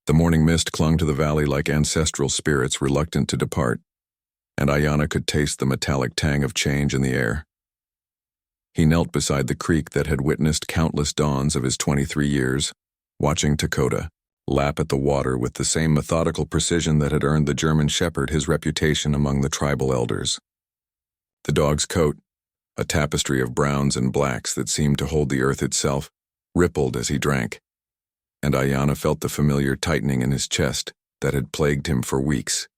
The morning mist clung to the valley like ancestral spirits reluctant to depart, and Ayanna could taste the metallic tang of change in the air. He knelt beside the creek that had witnessed countless dawns of his 23 years, watching Dakota lap at the water with the same methodical precision that had earned the German Shepherd his reputation among the tribal elders. The dog's coat, a tapestry of browns and blacks that seemed to hold the earth itself, rippled as he drank, and Ayanna felt the familiar tightening in his chest that had plagued him for weeks.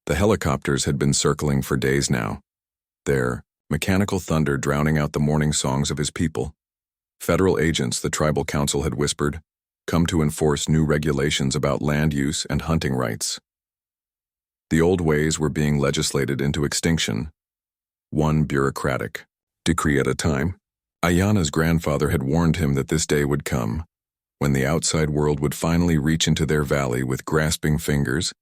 The helicopters had been circling for days now, their mechanical thunder drowning out the morning songs of his people. Federal agents, the tribal council had whispered, come to enforce new regulations about land use and hunting rights. The old ways were being legislated into extinction, one bureaucratic decree at a time. Ayanna's grandfather had warned him that this day would come, when the outside world would finally reach into their valley with grasping fingers,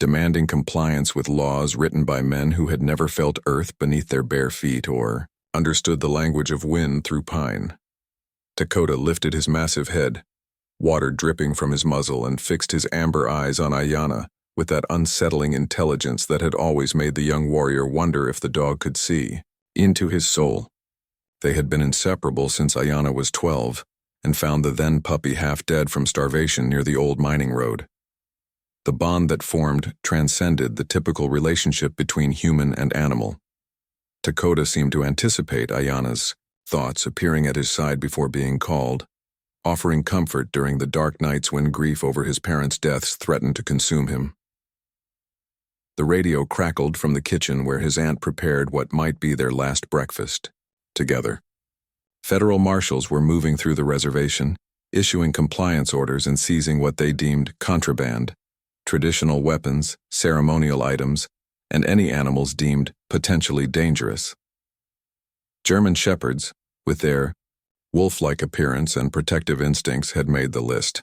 demanding compliance with laws written by men who had never felt earth beneath their bare feet or understood the language of wind through pine. Dakota lifted his massive head, water dripping from his muzzle, and fixed his amber eyes on Ayanna with that unsettling intelligence that had always made the young warrior wonder if the dog could see into his soul. They had been inseparable since Ayanna was 12 and found the then puppy half dead from starvation near the old mining road. The bond that formed transcended the typical relationship between human and animal. Dakota seemed to anticipate Ayanna's thoughts appearing at his side before being called, offering comfort during the dark nights when grief over his parents' deaths threatened to consume him. The radio crackled from the kitchen where his aunt prepared what might be their last breakfast together. Federal marshals were moving through the reservation, issuing compliance orders and seizing what they deemed contraband, traditional weapons, ceremonial items, and any animals deemed potentially dangerous. German shepherds, with their wolf-like appearance and protective instincts, had made the list.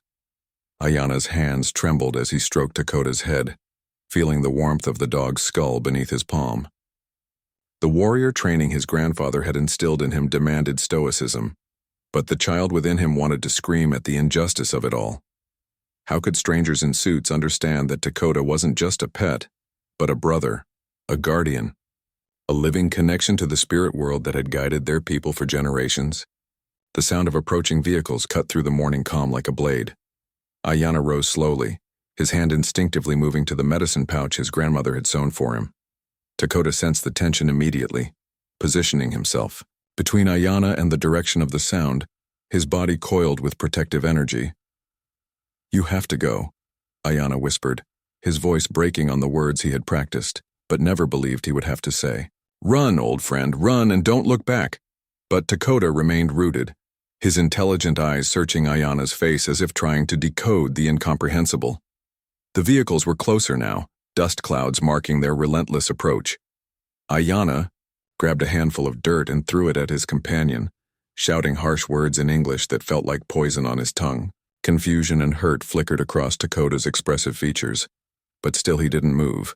Ayanna's hands trembled as he stroked Dakota's head, feeling the warmth of the dog's skull beneath his palm. The warrior training his grandfather had instilled in him demanded stoicism, but the child within him wanted to scream at the injustice of it all. How could strangers in suits understand that Dakota wasn't just a pet, but a brother, a guardian, a living connection to the spirit world that had guided their people for generations? The sound of approaching vehicles cut through the morning calm like a blade. Ayanna rose slowly, his hand instinctively moving to the medicine pouch his grandmother had sewn for him. Dakota sensed the tension immediately, positioning himself. Between Ayanna and the direction of the sound, his body coiled with protective energy. "You have to go," Ayanna whispered, his voice breaking on the words he had practiced, but never believed he would have to say. "Run, old friend, run and don't look back." But Dakota remained rooted, his intelligent eyes searching Ayanna's face as if trying to decode the incomprehensible. The vehicles were closer now, dust clouds marking their relentless approach. Ayanna grabbed a handful of dirt and threw it at his companion, shouting harsh words in English that felt like poison on his tongue. Confusion and hurt flickered across Dakota's expressive features, but still he didn't move.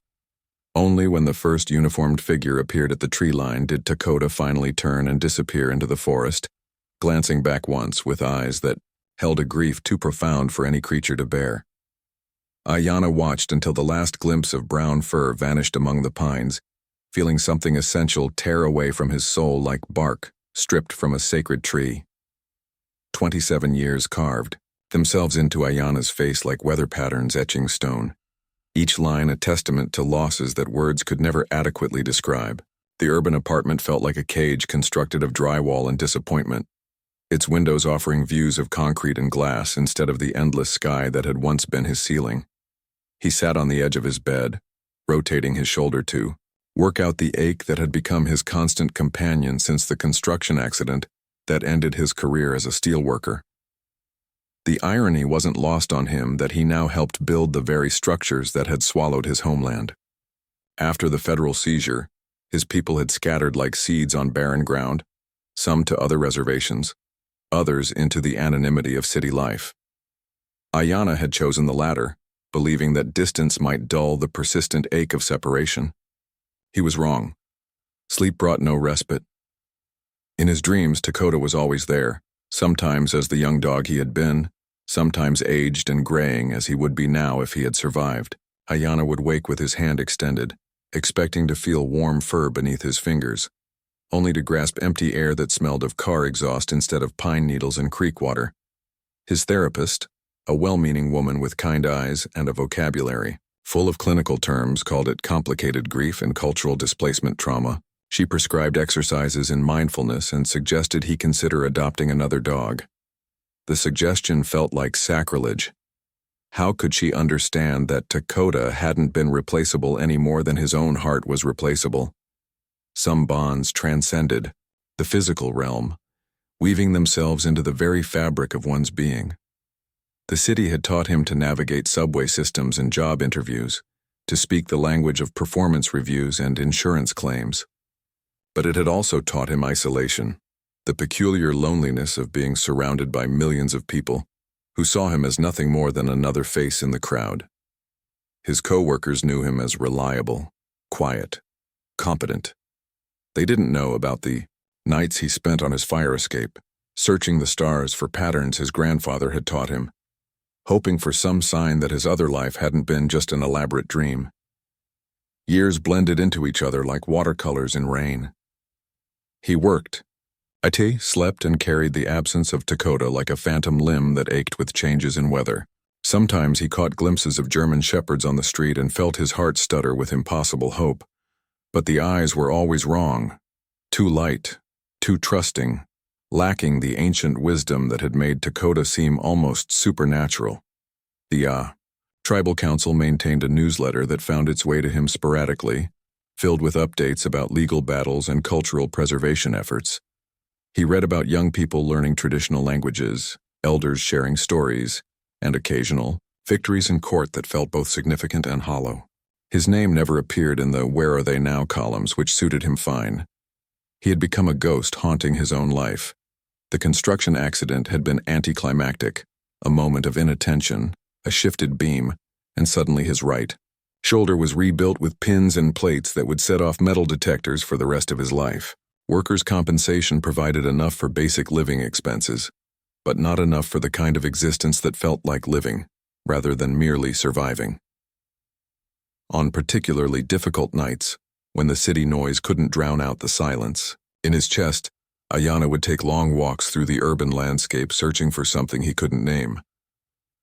Only when the first uniformed figure appeared at the tree line did Dakota finally turn and disappear into the forest, glancing back once with eyes that held a grief too profound for any creature to bear. Ayanna watched until the last glimpse of brown fur vanished among the pines, feeling something essential tear away from his soul like bark stripped from a sacred tree. 27 years carved themselves into Ayanna's face like weather patterns etching stone, each line a testament to losses that words could never adequately describe. The urban apartment felt like a cage constructed of drywall and disappointment, its windows offering views of concrete and glass instead of the endless sky that had once been his ceiling. He sat on the edge of his bed, rotating his shoulder to work out the ache that had become his constant companion since the construction accident that ended his career as a steelworker. The irony wasn't lost on him that he now helped build the very structures that had swallowed his homeland. After the federal seizure, his people had scattered like seeds on barren ground, some to other reservations, others into the anonymity of city life. Ayanna had chosen the latter, believing that distance might dull the persistent ache of separation. He was wrong. Sleep brought no respite. In his dreams, Dakota was always there, sometimes as the young dog he had been, sometimes aged and graying as he would be now if he had survived. Ayana would wake with his hand extended, expecting to feel warm fur beneath his fingers, only to grasp empty air that smelled of car exhaust instead of pine needles and creek water. His therapist, a well-meaning woman with kind eyes and a vocabulary full of clinical terms, called it complicated grief and cultural displacement trauma. She prescribed exercises in mindfulness and suggested he consider adopting another dog. The suggestion felt like sacrilege. How could she understand that Dakota hadn't been replaceable any more than his own heart was replaceable? Some bonds transcended the physical realm, weaving themselves into the very fabric of one's being. The city had taught him to navigate subway systems and job interviews, to speak the language of performance reviews and insurance claims. But it had also taught him isolation, the peculiar loneliness of being surrounded by millions of people who saw him as nothing more than another face in the crowd. His co-workers knew him as reliable, quiet, competent. They didn't know about the nights he spent on his fire escape, searching the stars for patterns his grandfather had taught him, hoping for some sign that his other life hadn't been just an elaborate dream. Years blended into each other like watercolors in rain. He worked. It slept and carried the absence of Dakota like a phantom limb that ached with changes in weather. Sometimes he caught glimpses of German shepherds on the street and felt his heart stutter with impossible hope. But the eyes were always wrong, too light, too trusting, lacking the ancient wisdom that had made Dakota seem almost supernatural. The tribal council maintained a newsletter that found its way to him sporadically, filled with updates about legal battles and cultural preservation efforts. He read about young people learning traditional languages, elders sharing stories, and occasional victories in court that felt both significant and hollow. His name never appeared in the "Where Are They Now" columns, which suited him fine. He had become a ghost haunting his own life. The construction accident had been anticlimactic, a moment of inattention, a shifted beam, and suddenly his right shoulder was rebuilt with pins and plates that would set off metal detectors for the rest of his life. Workers' compensation provided enough for basic living expenses, but not enough for the kind of existence that felt like living, rather than merely surviving. On particularly difficult nights, when the city noise couldn't drown out the silence, in his chest, Ayana would take long walks through the urban landscape searching for something he couldn't name.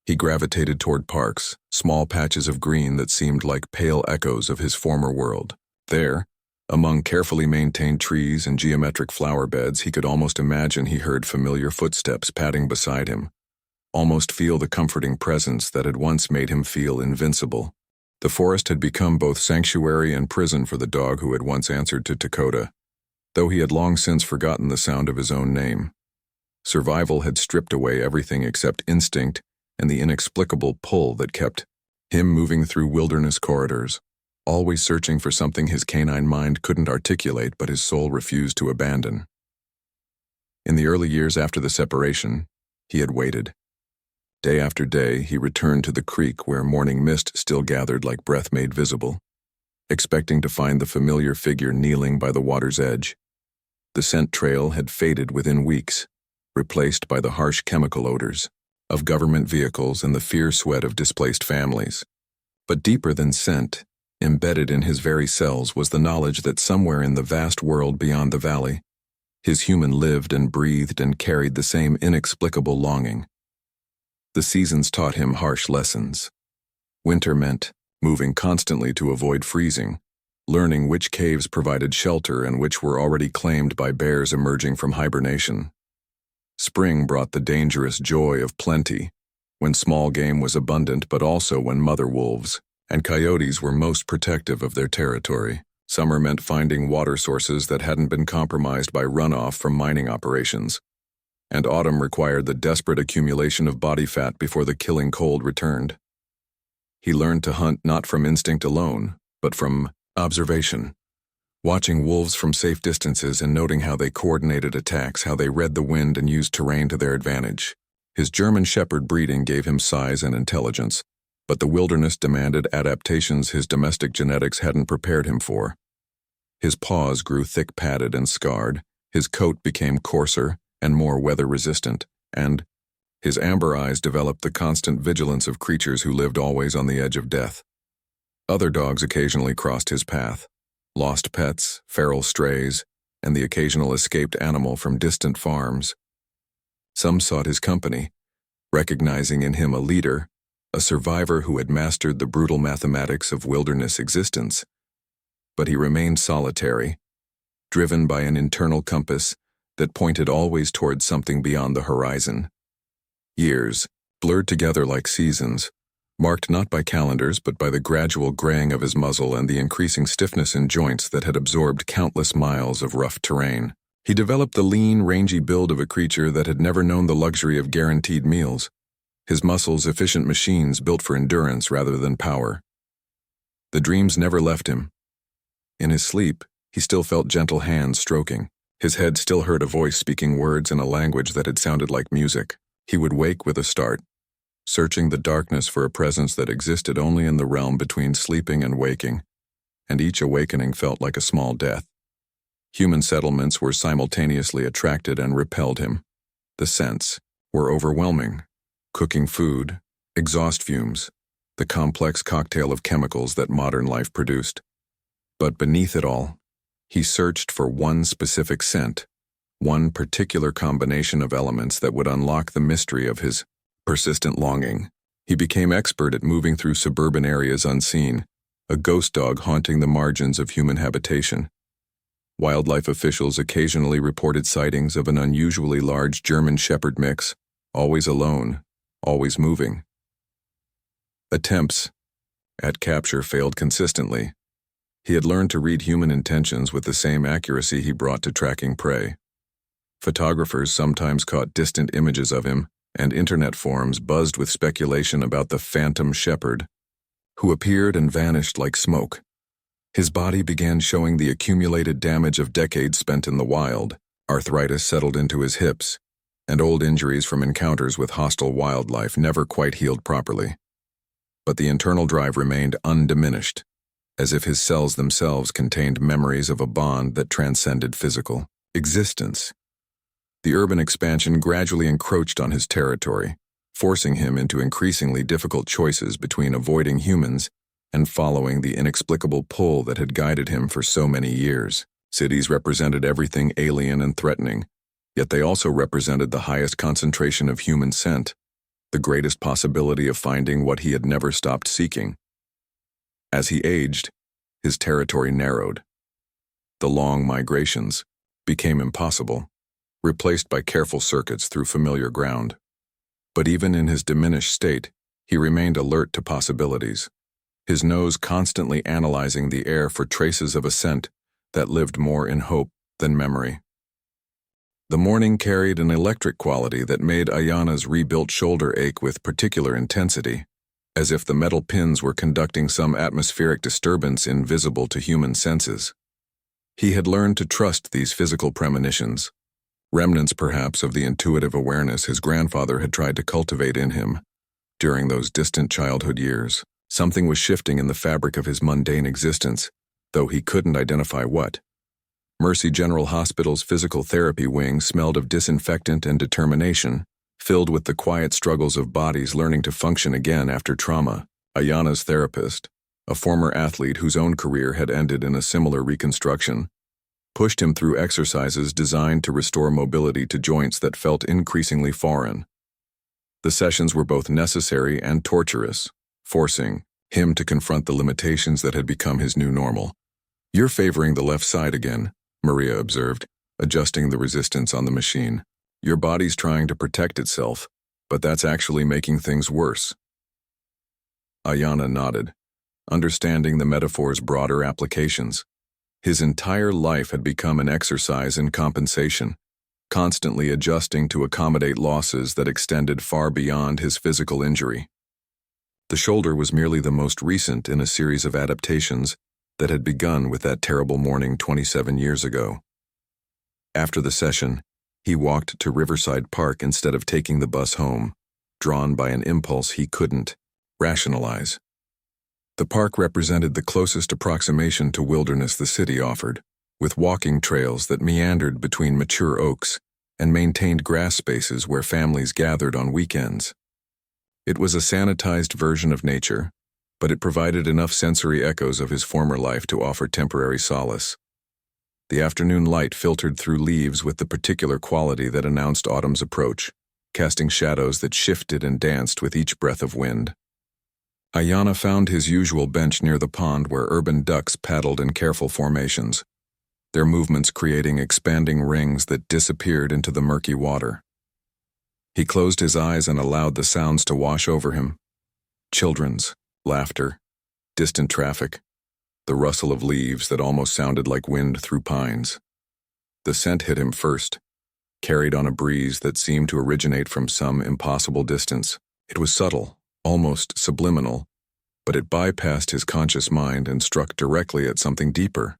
He gravitated toward parks, small patches of green that seemed like pale echoes of his former world. There, among carefully maintained trees and geometric flower beds, he could almost imagine he heard familiar footsteps padding beside him, almost feel the comforting presence that had once made him feel invincible. The forest had become both sanctuary and prison for the dog who had once answered to Dakota, though he had long since forgotten the sound of his own name. Survival had stripped away everything except instinct and the inexplicable pull that kept him moving through wilderness corridors, always searching for something his canine mind couldn't articulate but his soul refused to abandon. In the early years after the separation, he had waited. Day after day, he returned to the creek where morning mist still gathered like breath made visible, expecting to find the familiar figure kneeling by the water's edge. The scent trail had faded within weeks, replaced by the harsh chemical odors of government vehicles and the fierce sweat of displaced families. But deeper than scent, embedded in his very cells, was the knowledge that somewhere in the vast world beyond the valley, his human lived and breathed and carried the same inexplicable longing. The seasons taught him harsh lessons. Winter meant moving constantly to avoid freezing, learning which caves provided shelter and which were already claimed by bears emerging from hibernation. Spring brought the dangerous joy of plenty, when small game was abundant but also when mother wolves and coyotes were most protective of their territory. Summer meant finding water sources that hadn't been compromised by runoff from mining operations. And autumn required the desperate accumulation of body fat before the killing cold returned. He learned to hunt not from instinct alone, but from observation, watching wolves from safe distances and noting how they coordinated attacks, how they read the wind and used terrain to their advantage. His German shepherd breeding gave him size and intelligence, but the wilderness demanded adaptations his domestic genetics hadn't prepared him for. His paws grew thick-padded and scarred, his coat became coarser and more weather-resistant, and His amber eyes developed the constant vigilance of creatures who lived always on the edge of death. Other dogs occasionally crossed his path, lost pets, feral strays, and the occasional escaped animal from distant farms. Some sought his company, recognizing in him a leader, a survivor who had mastered the brutal mathematics of wilderness existence. But he remained solitary, driven by an internal compass that pointed always towards something beyond the horizon. Years, blurred together like seasons, marked not by calendars but by the gradual graying of his muzzle and the increasing stiffness in joints that had absorbed countless miles of rough terrain. He developed the lean, rangy build of a creature that had never known the luxury of guaranteed meals, his muscles efficient machines built for endurance rather than power. The dreams never left him. In his sleep, he still felt gentle hands stroking. His head still heard a voice speaking words in a language that had sounded like music. He would wake with a start, searching the darkness for a presence that existed only in the realm between sleeping and waking, and each awakening felt like a small death. Human settlements were simultaneously attracted and repelled him. The scents were overwhelming. Cooking food, exhaust fumes, the complex cocktail of chemicals that modern life produced. But beneath it all, he searched for one specific scent, one particular combination of elements that would unlock the mystery of his persistent longing. He became expert at moving through suburban areas unseen, a ghost dog haunting the margins of human habitation. Wildlife officials occasionally reported sightings of an unusually large German Shepherd mix, always alone, always moving. Attempts at capture failed consistently. He had learned to read human intentions with the same accuracy he brought to tracking prey. Photographers sometimes caught distant images of him, and internet forums buzzed with speculation about the phantom shepherd, who appeared and vanished like smoke. His body began showing the accumulated damage of decades spent in the wild. Arthritis settled into his hips, and old injuries from encounters with hostile wildlife never quite healed properly. But the internal drive remained undiminished, as if his cells themselves contained memories of a bond that transcended physical existence. The urban expansion gradually encroached on his territory, forcing him into increasingly difficult choices between avoiding humans and following the inexplicable pull that had guided him for so many years. Cities represented everything alien and threatening, yet they also represented the highest concentration of human scent, the greatest possibility of finding what he had never stopped seeking. As he aged, his territory narrowed. The long migrations became impossible, replaced by careful circuits through familiar ground. But even in his diminished state, he remained alert to possibilities, his nose constantly analyzing the air for traces of a scent that lived more in hope than memory. The morning carried an electric quality that made Ayana's rebuilt shoulder ache with particular intensity, as if the metal pins were conducting some atmospheric disturbance invisible to human senses. He had learned to trust these physical premonitions, remnants perhaps of the intuitive awareness his grandfather had tried to cultivate in him during those distant childhood years. Something was shifting in the fabric of his mundane existence, though he couldn't identify what. Mercy General Hospital's physical therapy wing smelled of disinfectant and determination, filled with the quiet struggles of bodies learning to function again after trauma. Ayana's therapist, a former athlete whose own career had ended in a similar reconstruction, pushed him through exercises designed to restore mobility to joints that felt increasingly foreign. The sessions were both necessary and torturous, forcing him to confront the limitations that had become his new normal. "You're favoring the left side again," Maria observed, adjusting the resistance on the machine. "Your body's trying to protect itself, but that's actually making things worse." Ayana nodded, understanding the metaphor's broader applications. His entire life had become an exercise in compensation, constantly adjusting to accommodate losses that extended far beyond his physical injury. The shoulder was merely the most recent in a series of adaptations that had begun with that terrible morning 27 years ago. After the session, he walked to Riverside Park instead of taking the bus home, drawn by an impulse he couldn't rationalize. The park represented the closest approximation to wilderness the city offered, with walking trails that meandered between mature oaks and maintained grass spaces where families gathered on weekends. It was a sanitized version of nature, but it provided enough sensory echoes of his former life to offer temporary solace. The afternoon light filtered through leaves with the particular quality that announced autumn's approach, casting shadows that shifted and danced with each breath of wind. Ayana found his usual bench near the pond where urban ducks paddled in careful formations, their movements creating expanding rings that disappeared into the murky water. He closed his eyes and allowed the sounds to wash over him. Children's laughter, distant traffic, the rustle of leaves that almost sounded like wind through pines. The scent hit him first, carried on a breeze that seemed to originate from some impossible distance. It was subtle, almost subliminal, but it bypassed his conscious mind and struck directly at something deeper.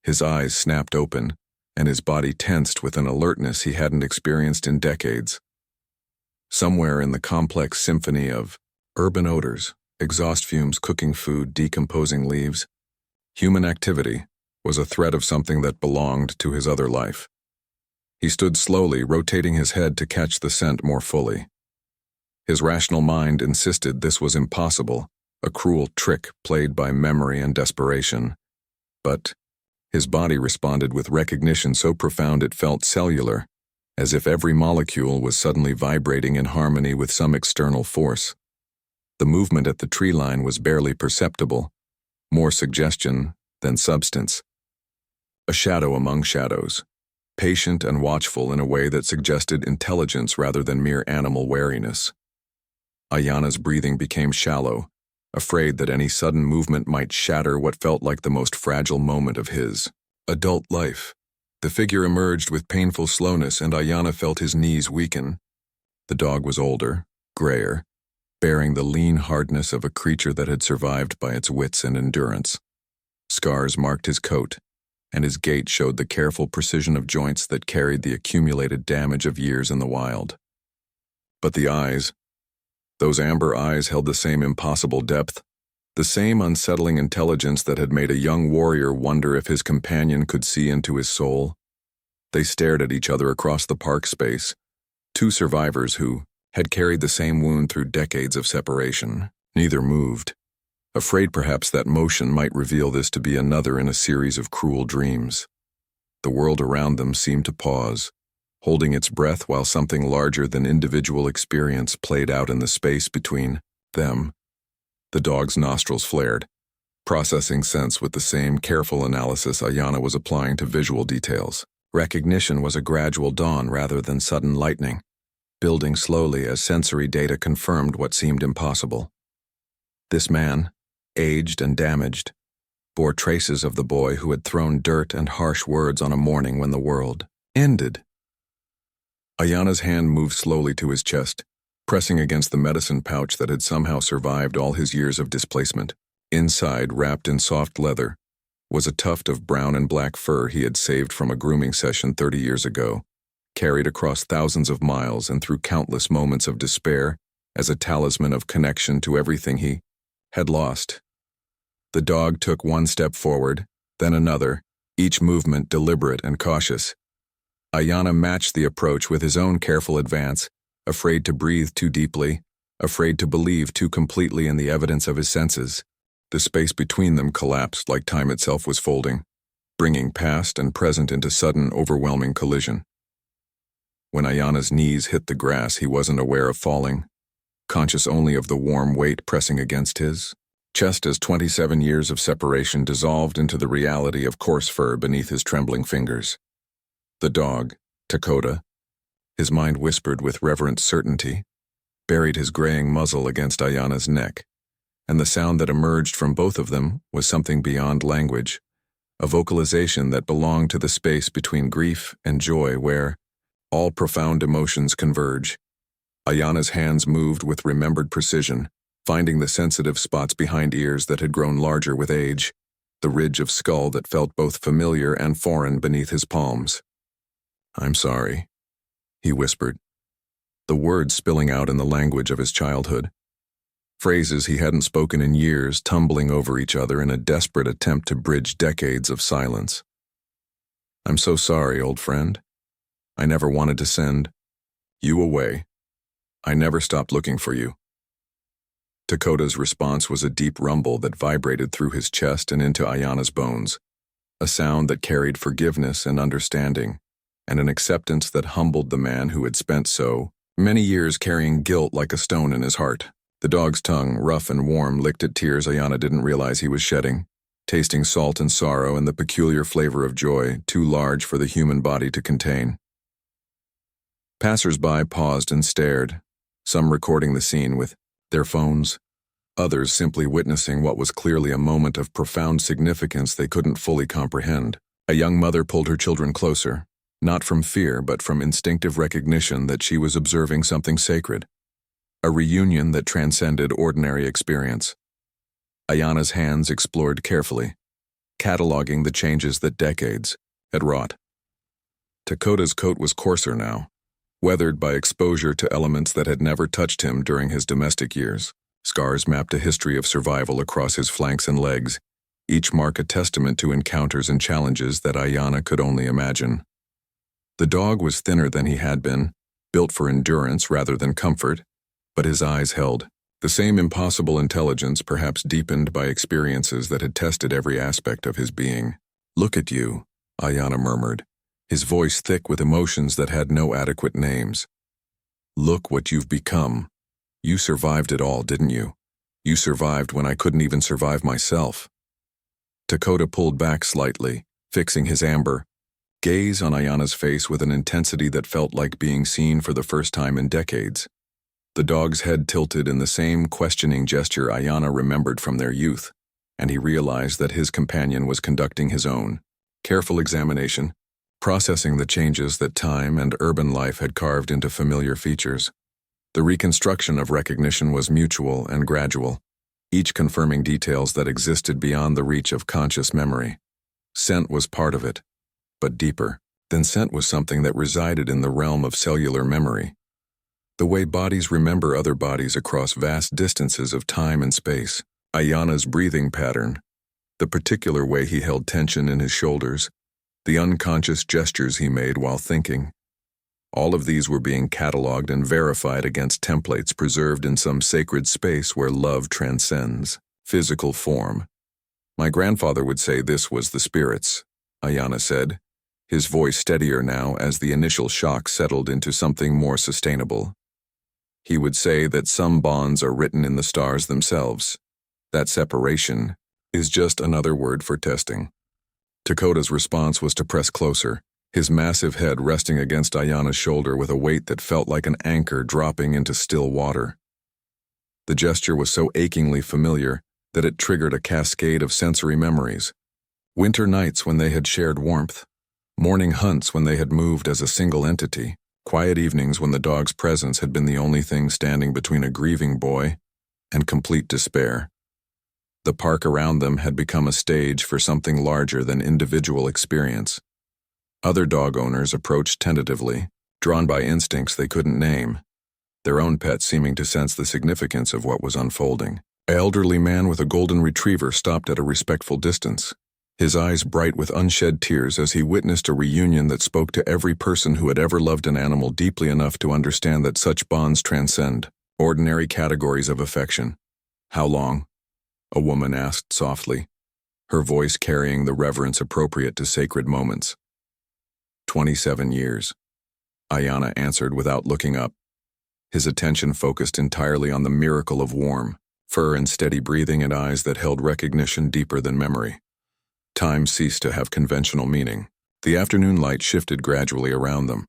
His eyes snapped open, and his body tensed with an alertness he hadn't experienced in decades. Somewhere in the complex symphony of urban odors, exhaust fumes cooking food, decomposing leaves, human activity was a thread of something that belonged to his other life. He stood slowly, rotating his head to catch the scent more fully. His rational mind insisted this was impossible, a cruel trick played by memory and desperation. But his body responded with recognition so profound it felt cellular, as if every molecule was suddenly vibrating in harmony with some external force. The movement at the tree line was barely perceptible, more suggestion than substance. A shadow among shadows, patient and watchful in a way that suggested intelligence rather than mere animal wariness. Ayana's breathing became shallow, afraid that any sudden movement might shatter what felt like the most fragile moment of his adult life. The figure emerged with painful slowness, and Ayana felt his knees weaken. The dog was older, grayer, bearing the lean hardness of a creature that had survived by its wits and endurance. Scars marked his coat, and his gait showed the careful precision of joints that carried the accumulated damage of years in the wild. But the eyes, those amber eyes held the same impossible depth, the same unsettling intelligence that had made a young warrior wonder if his companion could see into his soul. They stared at each other across the park space, two survivors who had carried the same wound through decades of separation. Neither moved, afraid perhaps that motion might reveal this to be another in a series of cruel dreams. The world around them seemed to pause, holding its breath while something larger than individual experience played out in the space between them. The dog's nostrils flared, processing sense with the same careful analysis Ayana was applying to visual details. Recognition was a gradual dawn rather than sudden lightning, building slowly as sensory data confirmed what seemed impossible. This man, aged and damaged, bore traces of the boy who had thrown dirt and harsh words on a morning when the world ended. Ayana's hand moved slowly to his chest, pressing against the medicine pouch that had somehow survived all his years of displacement. Inside, wrapped in soft leather, was a tuft of brown and black fur he had saved from a grooming session 30 years ago, carried across thousands of miles and through countless moments of despair as a talisman of connection to everything he had lost. The dog took one step forward, then another, each movement deliberate and cautious. Ayana matched the approach with his own careful advance, afraid to breathe too deeply, afraid to believe too completely in the evidence of his senses. The space between them collapsed like time itself was folding, bringing past and present into sudden, overwhelming collision. When Ayana's knees hit the grass, he wasn't aware of falling, conscious only of the warm weight pressing against his chest as 27 years of separation dissolved into the reality of coarse fur beneath his trembling fingers. The dog, Dakota, his mind whispered with reverent certainty, buried his graying muzzle against Ayana's neck, and the sound that emerged from both of them was something beyond language, a vocalization that belonged to the space between grief and joy where all profound emotions converge. Ayana's hands moved with remembered precision, finding the sensitive spots behind ears that had grown larger with age, the ridge of skull that felt both familiar and foreign beneath his palms. "I'm sorry," he whispered, the words spilling out in the language of his childhood. Phrases he hadn't spoken in years tumbling over each other in a desperate attempt to bridge decades of silence. "I'm so sorry, old friend. I never wanted to send you away. I never stopped looking for you." Dakota's response was a deep rumble that vibrated through his chest and into Ayana's bones, a sound that carried forgiveness and understanding, and an acceptance that humbled the man who had spent so many years carrying guilt like a stone in his heart. The dog's tongue, rough and warm, licked at tears Ayana didn't realize he was shedding, tasting salt and sorrow and the peculiar flavor of joy, too large for the human body to contain. Passers-by paused and stared, some recording the scene with their phones, others simply witnessing what was clearly a moment of profound significance they couldn't fully comprehend. A young mother pulled her children closer, not from fear but from instinctive recognition that she was observing something sacred, a reunion that transcended ordinary experience. Ayana's hands explored carefully, cataloging the changes that decades had wrought. Dakota's coat was coarser now, weathered by exposure to elements that had never touched him during his domestic years. Scars mapped a history of survival across his flanks and legs, each mark a testament to encounters and challenges that Ayana could only imagine. The dog was thinner than he had been, built for endurance rather than comfort, but his eyes held the same impossible intelligence, perhaps deepened by experiences that had tested every aspect of his being. "Look at you," Ayana murmured, his voice thick with emotions that had no adequate names. "Look what you've become. You survived it all, didn't you? You survived when I couldn't even survive myself." Dakota pulled back slightly, fixing his amber gaze on Ayana's face with an intensity that felt like being seen for the first time in decades. The dog's head tilted in the same questioning gesture Ayana remembered from their youth, and he realized that his companion was conducting his own careful examination, processing the changes that time and urban life had carved into familiar features. The reconstruction of recognition was mutual and gradual, each confirming details that existed beyond the reach of conscious memory. Scent was part of it, but deeper than scent was something that resided in the realm of cellular memory. The way bodies remember other bodies across vast distances of time and space. Ayana's breathing pattern, the particular way he held tension in his shoulders, the unconscious gestures he made while thinking. All of these were being cataloged and verified against templates preserved in some sacred space where love transcends physical form. "My grandfather would say this was the spirits," Ayana said, his voice steadier now as the initial shock settled into something more sustainable. "He would say that some bonds are written in the stars themselves. That separation is just another word for testing." Dakota's response was to press closer, his massive head resting against Ayana's shoulder with a weight that felt like an anchor dropping into still water. The gesture was so achingly familiar that it triggered a cascade of sensory memories. Winter nights when they had shared warmth, morning hunts when they had moved as a single entity, quiet evenings when the dog's presence had been the only thing standing between a grieving boy and complete despair. The park around them had become a stage for something larger than individual experience. Other dog owners approached tentatively, drawn by instincts they couldn't name, their own pets seeming to sense the significance of what was unfolding. An elderly man with a golden retriever stopped at a respectful distance, his eyes bright with unshed tears as he witnessed a reunion that spoke to every person who had ever loved an animal deeply enough to understand that such bonds transcend ordinary categories of affection. "How long?" a woman asked softly, her voice carrying the reverence appropriate to sacred moments. 27 years, Ayana answered without looking up, his attention focused entirely on the miracle of warm fur and steady breathing and eyes that held recognition deeper than memory. Time ceased to have conventional meaning. The afternoon light shifted gradually around them,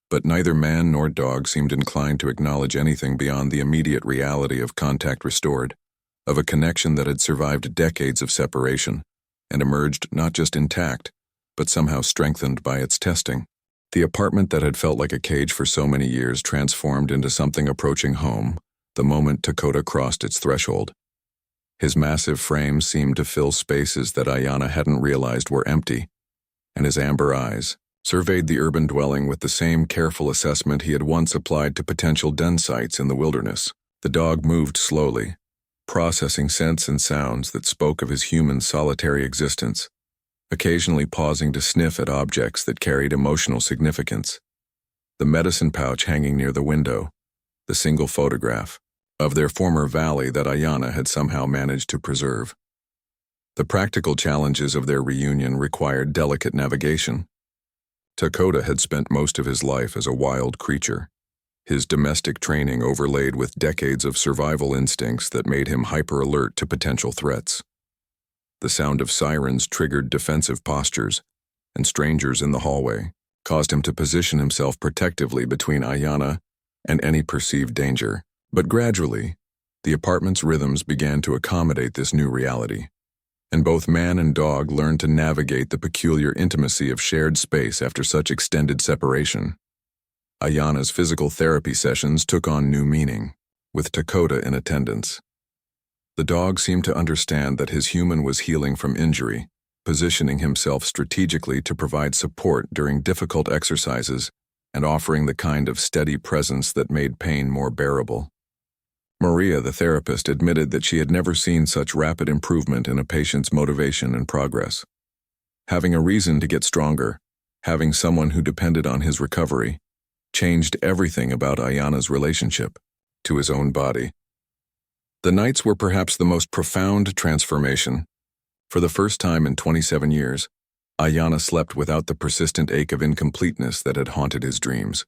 but neither man nor dog seemed inclined to acknowledge anything beyond the immediate reality of contact restored, of a connection that had survived decades of separation and emerged not just intact, but somehow strengthened by its testing. The apartment that had felt like a cage for so many years transformed into something approaching home the moment Dakota crossed its threshold. His massive frame seemed to fill spaces that Ayana hadn't realized were empty, and his amber eyes surveyed the urban dwelling with the same careful assessment he had once applied to potential den sites in the wilderness. The dog moved slowly, processing scents and sounds that spoke of his human solitary existence, occasionally pausing to sniff at objects that carried emotional significance. the medicine pouch hanging near the window, the single photograph of their former valley that Ayana had somehow managed to preserve. The practical challenges of their reunion required delicate navigation. Dakota had spent most of his life as a wild creature, his domestic training overlaid with decades of survival instincts that made him hyper-alert to potential threats. The sound of sirens triggered defensive postures, and strangers in the hallway caused him to position himself protectively between Ayana and any perceived danger. But gradually, the apartment's rhythms began to accommodate this new reality, and both man and dog learned to navigate the peculiar intimacy of shared space after such extended separation. Ayana's physical therapy sessions took on new meaning, with Dakota in attendance. The dog seemed to understand that his human was healing from injury, positioning himself strategically to provide support during difficult exercises and offering the kind of steady presence that made pain more bearable. Maria, the therapist, admitted that she had never seen such rapid improvement in a patient's motivation and progress. Having a reason to get stronger, having someone who depended on his recovery, changed everything about Ayana's relationship to his own body. The nights were perhaps the most profound transformation. For the first time in 27 years, Ayana slept without the persistent ache of incompleteness that had haunted his dreams.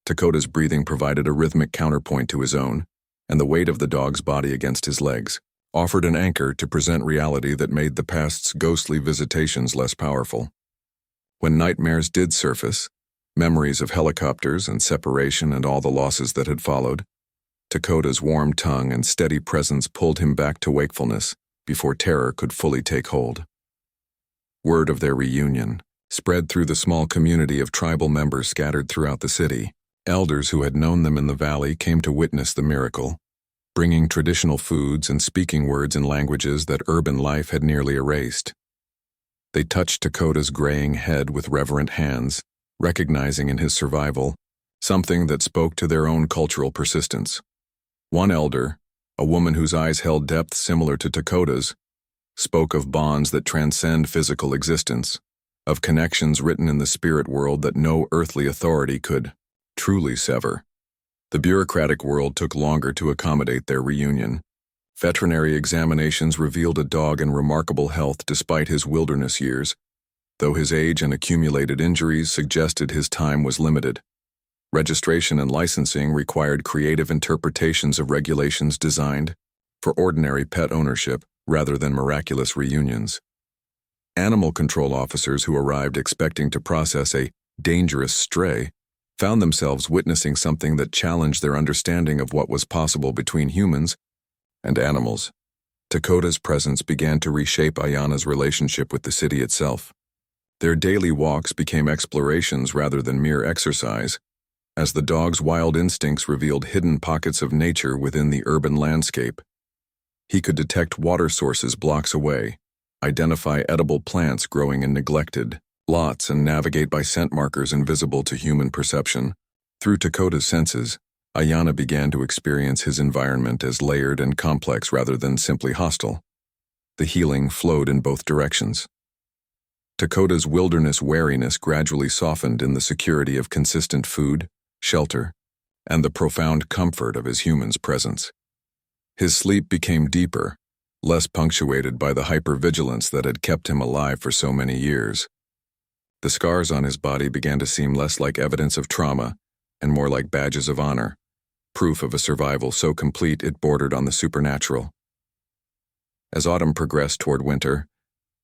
Dakota's breathing provided a rhythmic counterpoint to his own, and the weight of the dog's body against his legs offered an anchor to present reality that made the past's ghostly visitations less powerful. When nightmares did surface, memories of helicopters and separation and all the losses that had followed, Dakota's warm tongue and steady presence pulled him back to wakefulness before terror could fully take hold. Word of their reunion spread through the small community of tribal members scattered throughout the city. Elders who had known them in the valley came to witness the miracle, bringing traditional foods and speaking words in languages that urban life had nearly erased. They touched Dakota's graying head with reverent hands, recognizing in his survival something that spoke to their own cultural persistence. One elder, a woman whose eyes held depth similar to Dakota's, spoke of bonds that transcend physical existence, of connections written in the spirit world that no earthly authority could truly sever. The bureaucratic world took longer to accommodate their reunion. Veterinary examinations revealed a dog in remarkable health despite his wilderness years, though his age and accumulated injuries suggested his time was limited. Registration and licensing required creative interpretations of regulations designed for ordinary pet ownership rather than miraculous reunions. Animal control officers who arrived expecting to process a dangerous stray found themselves witnessing something that challenged their understanding of what was possible between humans and animals. Dakota's presence began to reshape Ayana's relationship with the city itself. Their daily walks became explorations rather than mere exercise, as the dog's wild instincts revealed hidden pockets of nature within the urban landscape. He could detect water sources blocks away, identify edible plants growing in neglected lots, and navigate by scent markers invisible to human perception. Through Dakota's senses, Ayana began to experience his environment as layered and complex rather than simply hostile. The healing flowed in both directions. Dakota's wilderness wariness gradually softened in the security of consistent food, shelter, and the profound comfort of his human's presence. His sleep became deeper, less punctuated by the hypervigilance that had kept him alive for so many years. The scars on his body began to seem less like evidence of trauma and more like badges of honor, proof of a survival so complete it bordered on the supernatural. As autumn progressed toward winter,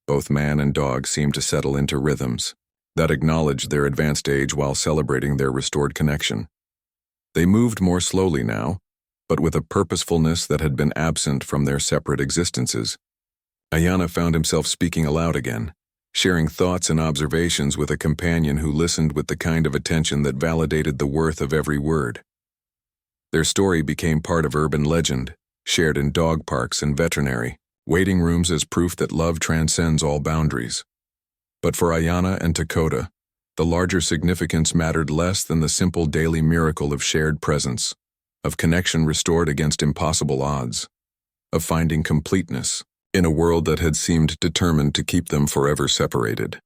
both man and dog seemed to settle into rhythms that acknowledged their advanced age while celebrating their restored connection. They moved more slowly now, but with a purposefulness that had been absent from their separate existences. Ayana found himself speaking aloud again, sharing thoughts and observations with a companion who listened with the kind of attention that validated the worth of every word. Their story became part of urban legend, shared in dog parks and veterinary waiting rooms as proof that love transcends all boundaries. But for Ayana and Dakota, the larger significance mattered less than the simple daily miracle of shared presence, of connection restored against impossible odds, of finding completeness in a world that had seemed determined to keep them forever separated.